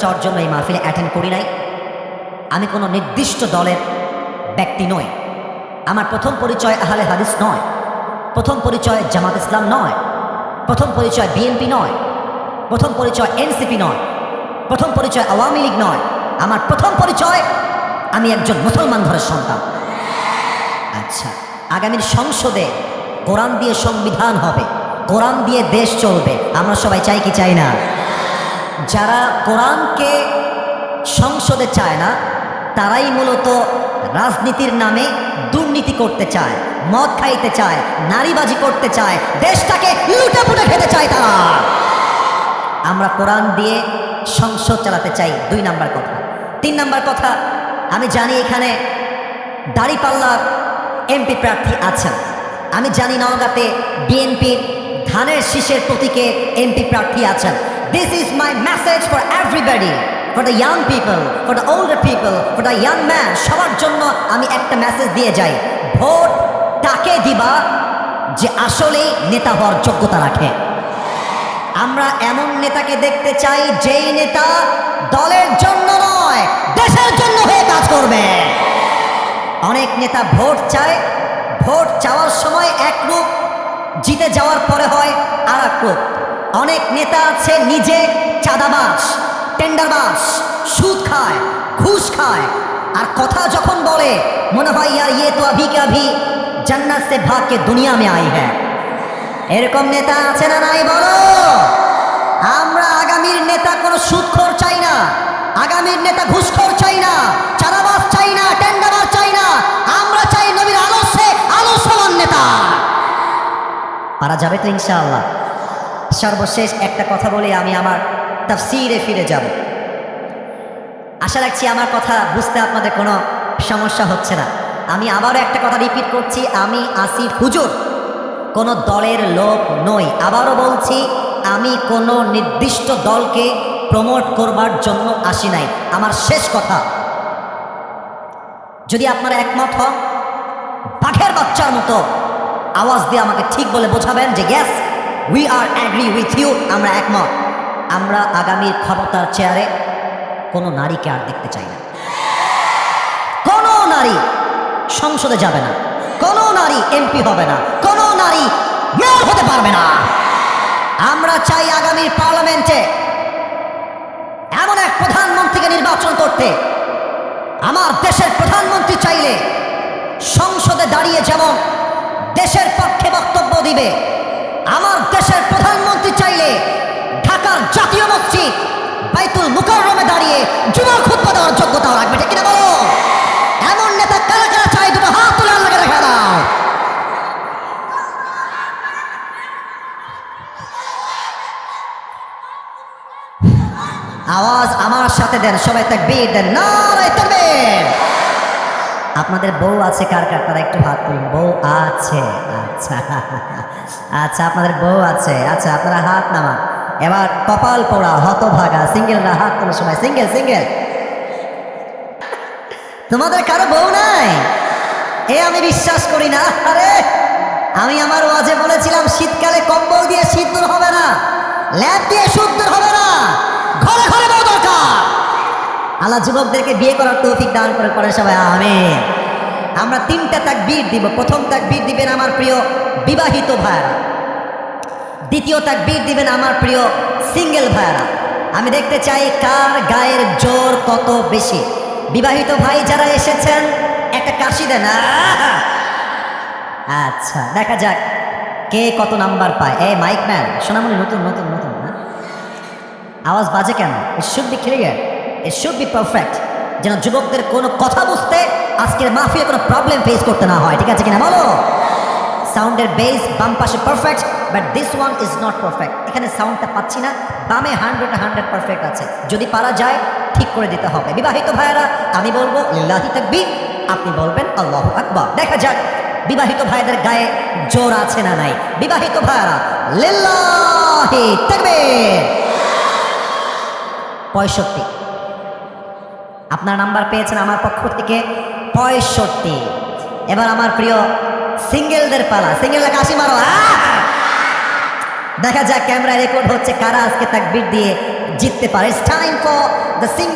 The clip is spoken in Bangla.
চর্চার জন্য এই মাহফিলে অ্যাটেন্ড করি নাই। আমি কোনো নির্দিষ্ট দলের ব্যক্তি নই। আমার প্রথম পরিচয় আহলে হাদিস নয়, প্রথম পরিচয় জামাত ইসলাম নয়, প্রথম পরিচয় বিএনপি নয়, প্রথম পরিচয় এনসিপি নয়, প্রথম পরিচয় আওয়ামী লীগ নয়। আমার প্রথম পরিচয় আমি একজন মুসলমান ঘরের সন্তান। আচ্ছা, আগামীর সংসদে কোরআন দিয়ে সংবিধান হবে, কোরআন দিয়ে দেশ চলবে, আমরা সবাই চাই কি চাই না? যারা কোরআনকে সংসদে চায় না তারাই মূলত রাজনীতির নামে দুর্নীতি করতে চায়, মদ খাইতে চায়, নারীবাজি করতে চায়, দেশটাকে লুটেপুটে খেতে চায় তারা। আমরা কোরআন দিয়ে সংসদ চালাতে চাই, 2 নাম্বার কথা। 3 নাম্বার কথা, আমি জানি এখানে দাঁড়িপাল্লার এমপি প্রার্থী আছেন, আমি জানি নওগাঁতে বিএনপির ধানের শীষের প্রতীকে এমপি প্রার্থী আছেন। This is my message for everybody, for the young people, for the older people, for the young man. সবার জন্য আমি একটা মেসেজ দিয়ে যাই, ভোট তাকে দিবা যে আসলেই নেতা হওয়ার যোগ্যতা রাখে। আমরা এমন নেতাকে দেখতে চাই যেই নেতা দলের জন্য নয়, দেশের জন্য হয়ে কাজ করবে। অনেক নেতা ভোট চায়, ভোট চাওয়ার সময় এক রূপ, জিতে যাওয়ার পরে হয় আর এক রূপ। অনেক নেতা আছে নিজে চাঁদাবাজ, টেন্ডারবাজ, সুদ খায়, ঘুষ খায়, আর কথা যখন বলে মনে হয় ইয়ার ইয়ে তো আভি কে আভি জান্নাত সে ভাগ কে দুনিয়া মে আই হ্যায়। এরকম নেতা আছে না নাই বলো? আমরা আগামীর নেতা কোনো সুদখোর চাই না, আগামীর নেতা ঘুষখোর চাই না, চাঁদাবাজ চাই না, টেন্ডারবাজ চাই না। আমরা চাই নবীর আদর্শে আদর্শবান নেতা। পারা যাবে তো ইনশাআল্লাহ। সর্বশেষ একটা কথা বলে আমি আমার তাফসীরে ফিরে যাব। আশা রাখছি আমার কথা বুঝতে আপনাদের কোনো সমস্যা হচ্ছে না। আমি আবারও একটা কথা রিপিট করছি, আমি আসিফ হুজুর কোনো দলের লোক নই। আবারও বলছি, আমি কোনো নির্দিষ্ট দলকে প্রমোট করবার জন্য আসি নাই। আমার শেষ কথা, যদি আপনারা একমত হন, বাঘের বাচ্চার মতো আওয়াজ দিয়ে আমাকে ঠিক বলে বোঝাবেন যে yes we are agree with you, আমরা একমত। আমরা আগামীর ক্ষমতার চেয়ারে কোনো নারীকে আর দেখতে চাই না। কোনো নারী সংসদে যাবে না, কোনো নারী এমপি হবে না, কোনো নারী মেয়র হতে পারবে না। আমরা চাই আগামীর পার্লামেন্টে এমন এক প্রধানমন্ত্রীকে নির্বাচন করতে, আমার দেশের প্রধানমন্ত্রী চাইলে সংসদে দাঁড়িয়ে যেমন দেশের পক্ষে বক্তব্য দিবে, আমার দেশের প্রধানমন্ত্রী চাইলে ঢাকার জাতীয় মসজিদ বাইতুল মুকাররমে দাঁড়িয়ে জুমার খুতবা দেওয়ার যোগ্যতাও রাখবে। ঠিক কিনা বলো? এমন নেতা কারা কারা চাই? দুটো হাত তুলে আল্লাহকে দেখা দাও। আওয়াজ আমার সাথে দেন, সবাই তাকবীর দেন, নারে তাকবীর। আপনাদের বউ আছে কার কার? তারা একটু হাত তুলুন। বউ আছে? আচ্ছা আচ্ছা, আপনাদের বউ আছে। আচ্ছা, আপনারা হাত নামান। এবার কপাল পোড়া হতভাগা সিঙ্গেলরা হাত তুলো সবাই। সিঙ্গেল সিঙ্গেল, তোমাদের কারো বউ নাই? এ আমি বিশ্বাস করি না। আরে আমি আমার ওয়াজে বলেছিলাম শীতকালে কম্বল দিয়ে শীত দূর হবে না, ল্যাপ দিয়ে শীত দূর হবে না, ঘরে ঘরে বউ দরকার। আল্লাহ যুবকদেরকে বিয়ে করার তৌফিক দান করে পড়ে সবাই আমিন। আমরা 3টা তাকবীর দিব। প্রথম তাকবীর দিবেন আমার প্রিয় বিবাহিত ভাইরা, দ্বিতীয় তাকবীর দিবেন আমার প্রিয় সিঙ্গেল ভাইরা। আমি দেখতে চাই কার গায়ের জোর কত বেশি। বিবাহিত ভাই যারা এসেছেন একটা কাশি দেন। আচ্ছা, দেখা যাক কে কত নাম্বার পায়। এই মাইক ম্যান, সোনামণি নতুন নতুন নতুন না, আওয়াজ বাজে কেন? It should be clear, it should be perfect, যেন যুবকদের কোনো কথা বুঝতে আজকের মাহফিলে কোনো প্রবলেম ফেস করতে না হয়। ঠিক আছে কিনা বলো? সাউন্ডের বেস বাম পাশে perfect, but this one is not perfect. এখানে সাউন্ডটা পাচ্ছি না, বামে 100 পারফেক্ট আছে। যদি পারা যায় ঠিক করে দিতে হবে। বিবাহিত ভাইয়েরা আমি বলবো লিল্লাহি তাকবীর, আপনি বলবেন আল্লাহু আকবার। দেখা যাক বিবাহিত ভাইদের গায়ে জোর আছে না নাই। বিবাহিত ভাইয়েরা লিল্লাহি তাকবীর। 65 আপনার নাম্বার পেয়েছেন আমার পক্ষ থেকে 65। এবার আমার প্রিয় সিঙ্গেলদের পালা। সিঙ্গেলরা কাশি মারো। দেখা যাক ক্যামেরা রেকর্ড হচ্ছে কারা আজকে তাকবীর দিয়ে জিততে পারে। It's time for the single